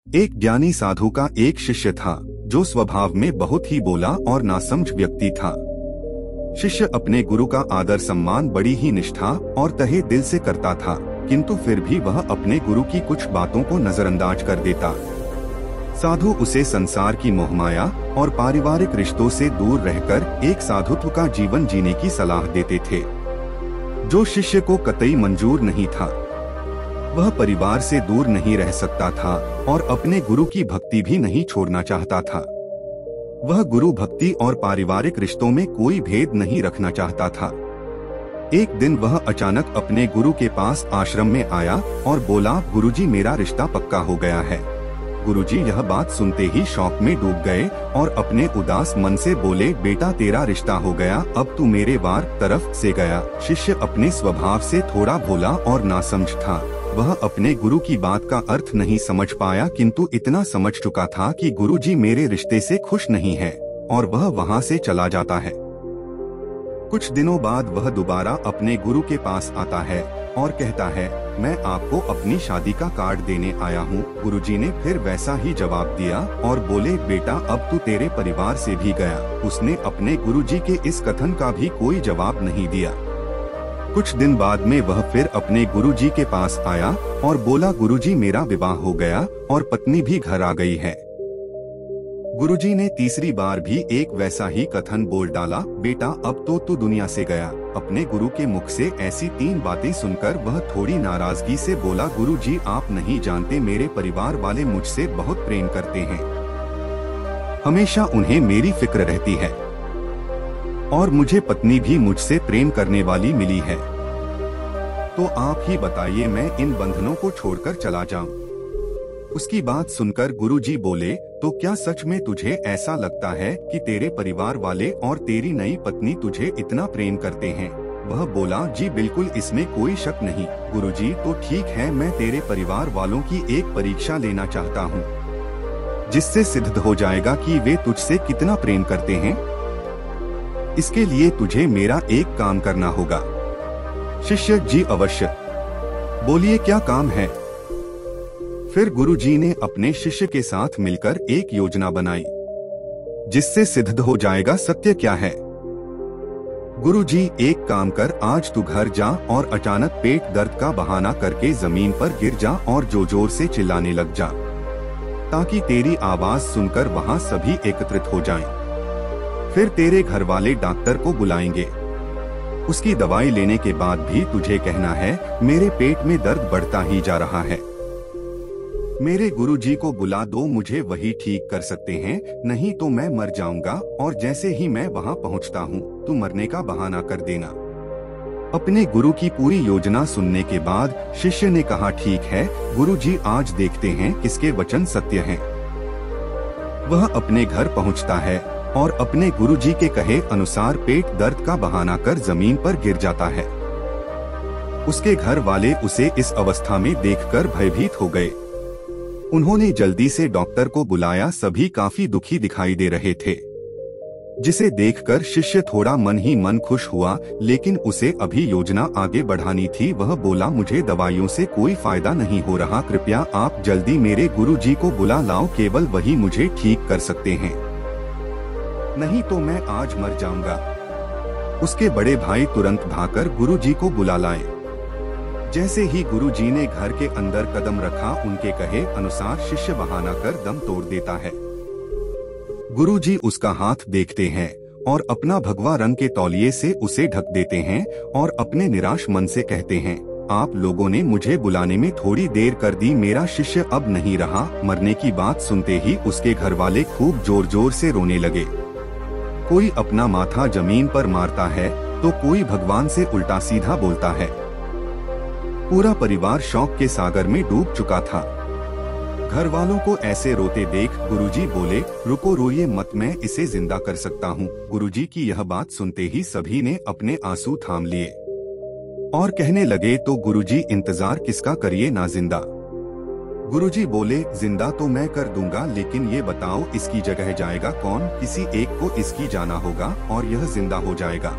एक ज्ञानी साधु का एक शिष्य था जो स्वभाव में बहुत ही भोला और नासमझ व्यक्ति था। शिष्य अपने गुरु का आदर सम्मान बड़ी ही निष्ठा और तहे दिल से करता था, किंतु फिर भी वह अपने गुरु की कुछ बातों को नजरअंदाज कर देता। साधु उसे संसार की मोहमाया और पारिवारिक रिश्तों से दूर रहकर एक साधुत्व का जीवन जीने की सलाह देते थे, जो शिष्य को कतई मंजूर नहीं था। वह परिवार से दूर नहीं रह सकता था और अपने गुरु की भक्ति भी नहीं छोड़ना चाहता था। वह गुरु भक्ति और पारिवारिक रिश्तों में कोई भेद नहीं रखना चाहता था। एक दिन वह अचानक अपने गुरु के पास आश्रम में आया और बोला, गुरुजी मेरा रिश्ता पक्का हो गया है। गुरुजी यह बात सुनते ही शौक में डूब गए और अपने उदास मन से बोले, बेटा तेरा रिश्ता हो गया, अब तू मेरे वार तरफ से गया। शिष्य अपने स्वभाव से थोड़ा भोला और नासमझ था। वह अपने गुरु की बात का अर्थ नहीं समझ पाया, किंतु इतना समझ चुका था कि गुरुजी मेरे रिश्ते से खुश नहीं है और वह वहां से चला जाता है। कुछ दिनों बाद वह दोबारा अपने गुरु के पास आता है और कहता है, मैं आपको अपनी शादी का कार्ड देने आया हूँ। गुरुजी ने फिर वैसा ही जवाब दिया और बोले, बेटा अब तू तेरे परिवार से भी गया। उसने अपने गुरुजी के इस कथन का भी कोई जवाब नहीं दिया। कुछ दिन बाद में वह फिर अपने गुरुजी के पास आया और बोला, गुरुजी मेरा विवाह हो गया और पत्नी भी घर आ गई है। गुरुजी ने तीसरी बार भी एक वैसा ही कथन बोल डाला, बेटा अब तो तू दुनिया से गया। अपने गुरु के मुख से ऐसी 3 बातें सुनकर वह थोड़ी नाराजगी से बोला, गुरुजी आप नहीं जानते, मेरे परिवार वाले मुझसे बहुत प्रेम करते हैं। हमेशा उन्हें मेरी फिक्र रहती है और मुझे पत्नी भी मुझसे प्रेम करने वाली मिली है। तो आप ही बताइए मैं इन बंधनों को छोड़कर चला जाऊं? उसकी बात सुनकर गुरुजी बोले, तो क्या सच में तुझे ऐसा लगता है कि तेरे परिवार वाले और तेरी नई पत्नी तुझे इतना प्रेम करते हैं? वह बोला, जी बिल्कुल, इसमें कोई शक नहीं। गुरुजी तो ठीक है, मैं तेरे परिवार वालों की एक परीक्षा लेना चाहता हूँ, जिससे सिद्ध हो जाएगा कि वे तुझसे कितना प्रेम करते हैं। इसके लिए तुझे मेरा एक काम करना होगा। शिष्य, जी अवश्य, बोलिए क्या काम है? फिर गुरुजी ने अपने शिष्य के साथ मिलकर एक योजना बनाई, जिससे सिद्ध हो जाएगा सत्य क्या है। गुरुजी, एक काम कर, आज तू घर जा और अचानक पेट दर्द का बहाना करके जमीन पर गिर जा और जोर जोर से चिल्लाने लग जा, ताकि तेरी आवाज सुनकर वहां सभी एकत्रित हो जाएं। फिर तेरे घर वाले डॉक्टर को बुलाएंगे। उसकी दवाई लेने के बाद भी तुझे कहना है, मेरे पेट में दर्द बढ़ता ही जा रहा है। मेरे गुरुजी को बुला दो, मुझे वही ठीक कर सकते हैं, नहीं तो मैं मर जाऊंगा और जैसे ही मैं वहां पहुंचता हूं, तू मरने का बहाना कर देना। अपने गुरु की पूरी योजना सुनने के बाद शिष्य ने कहा, ठीक है गुरुजी, आज देखते हैं किसके वचन सत्य हैं। वह अपने घर पहुंचता है और अपने गुरुजी के कहे अनुसार पेट दर्द का बहाना कर जमीन पर गिर जाता है। उसके घर वाले उसे इस अवस्था में देखकर भयभीत हो गए। उन्होंने जल्दी से डॉक्टर को बुलाया। सभी काफी दुखी दिखाई दे रहे थे, जिसे देखकर शिष्य थोड़ा मन ही मन खुश हुआ, लेकिन उसे अभी योजना आगे बढ़ानी थी। वह बोला, मुझे दवाइयों से कोई फायदा नहीं हो रहा, कृपया आप जल्दी मेरे गुरुजी को बुला लाओ, केवल वही मुझे ठीक कर सकते हैं, नहीं तो मैं आज मर जाऊंगा। उसके बड़े भाई तुरंत भागकर गुरुजी को बुला लाए। जैसे ही गुरुजी ने घर के अंदर कदम रखा, उनके कहे अनुसार शिष्य बहाना कर दम तोड़ देता है। गुरुजी उसका हाथ देखते हैं और अपना भगवा रंग के तौलिए से उसे ढक देते हैं और अपने निराश मन से कहते हैं, आप लोगों ने मुझे बुलाने में थोड़ी देर कर दी, मेरा शिष्य अब नहीं रहा। मरने की बात सुनते ही उसके घर वाले खूब जोर जोर से रोने लगे। कोई अपना माथा जमीन पर मारता है तो कोई भगवान से उल्टा सीधा बोलता है। पूरा परिवार शौक के सागर में डूब चुका था। घर वालों को ऐसे रोते देख गुरुजी बोले, रुको रोइए मत, मैं इसे जिंदा कर सकता हूँ। गुरुजी की यह बात सुनते ही सभी ने अपने आंसू थाम लिए और कहने लगे, तो गुरुजी इंतजार किसका, करिए ना जिंदा। गुरुजी बोले, जिंदा तो मैं कर दूंगा, लेकिन ये बताओ इसकी जगह जाएगा कौन? किसी एक को इसकी जाना होगा और यह जिंदा हो जाएगा।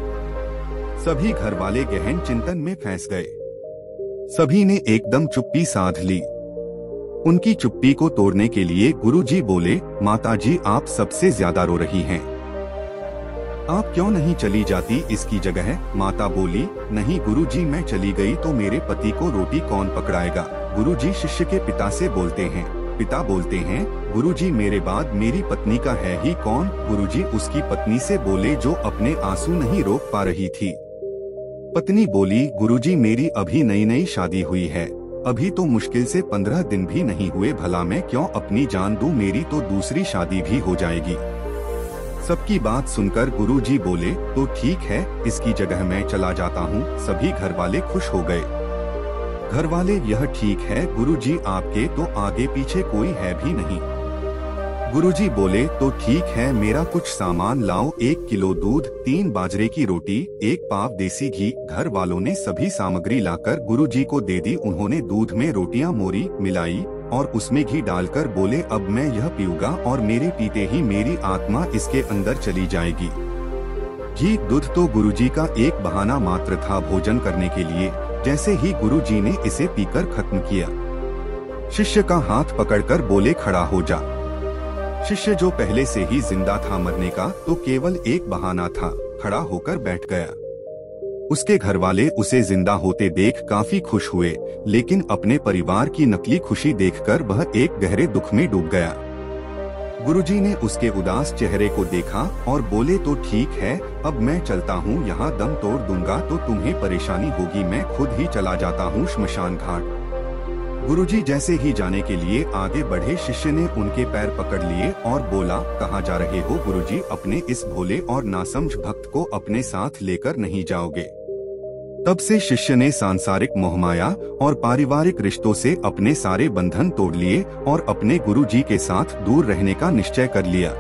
सभी घर वाले गहन चिंतन में फंस गए। सभी ने एकदम चुप्पी साध ली। उनकी चुप्पी को तोड़ने के लिए गुरुजी बोले, माताजी आप सबसे ज्यादा रो रही हैं। आप क्यों नहीं चली जाती इसकी जगह? माता बोली, नहीं गुरुजी, मैं चली गई तो मेरे पति को रोटी कौन पकड़ाएगा? गुरुजी शिष्य के पिता से बोलते हैं। पिता बोलते हैं, गुरुजी मेरे बाद मेरी पत्नी का है ही कौन? गुरुजी उसकी पत्नी से बोले जो अपने आंसू नहीं रोक पा रही थी। पत्नी बोली, गुरुजी मेरी अभी नई नई शादी हुई है, अभी तो मुश्किल से 15 दिन भी नहीं हुए, भला मैं क्यों अपनी जान दूं? मेरी तो दूसरी शादी भी हो जाएगी। सबकी बात सुनकर गुरुजी बोले, तो ठीक है, इसकी जगह मैं चला जाता हूँ। सभी घर वाले खुश हो गए। घर वाले, यह ठीक है गुरुजी, आपके तो आगे पीछे कोई है भी नहीं। गुरुजी बोले, तो ठीक है, मेरा कुछ सामान लाओ, 1 किलो दूध, 3 बाजरे की रोटी, 1 पाव देसी घी। घर वालों ने सभी सामग्री लाकर गुरुजी को दे दी। उन्होंने दूध में रोटियां मोरी, मिलाई और उसमें घी डालकर बोले, अब मैं यह पीऊंगा और मेरे पीते ही मेरी आत्मा इसके अंदर चली जाएगी। घी दूध तो गुरुजी का एक बहाना मात्र था भोजन करने के लिए। जैसे ही गुरुजी ने इसे पीकर खत्म किया, शिष्य का हाथ पकड़कर बोले, खड़ा हो जा। शिष्य जो पहले से ही जिंदा था मरने का, तो केवल एक बहाना था, खड़ा होकर बैठ गया। उसके घर वाले उसे जिंदा होते देख काफी खुश हुए, लेकिन अपने परिवार की नकली खुशी देखकर वह एक गहरे दुख में डूब गया। गुरुजी ने उसके उदास चेहरे को देखा और बोले, तो ठीक है, अब मैं चलता हूँ, यहाँ दम तोड़ दूंगा तो तुम्हें परेशानी होगी, मैं खुद ही चला जाता हूँ श्मशान घाट। गुरुजी जैसे ही जाने के लिए आगे बढ़े, शिष्य ने उनके पैर पकड़ लिए और बोला, कहाँ जा रहे हो गुरुजी? अपने इस भोले और नासमझ भक्त को अपने साथ लेकर नहीं जाओगे? तब से शिष्य ने सांसारिक मोहमाया और पारिवारिक रिश्तों से अपने सारे बंधन तोड़ लिए और अपने गुरुजी के साथ दूर रहने का निश्चय कर लिया।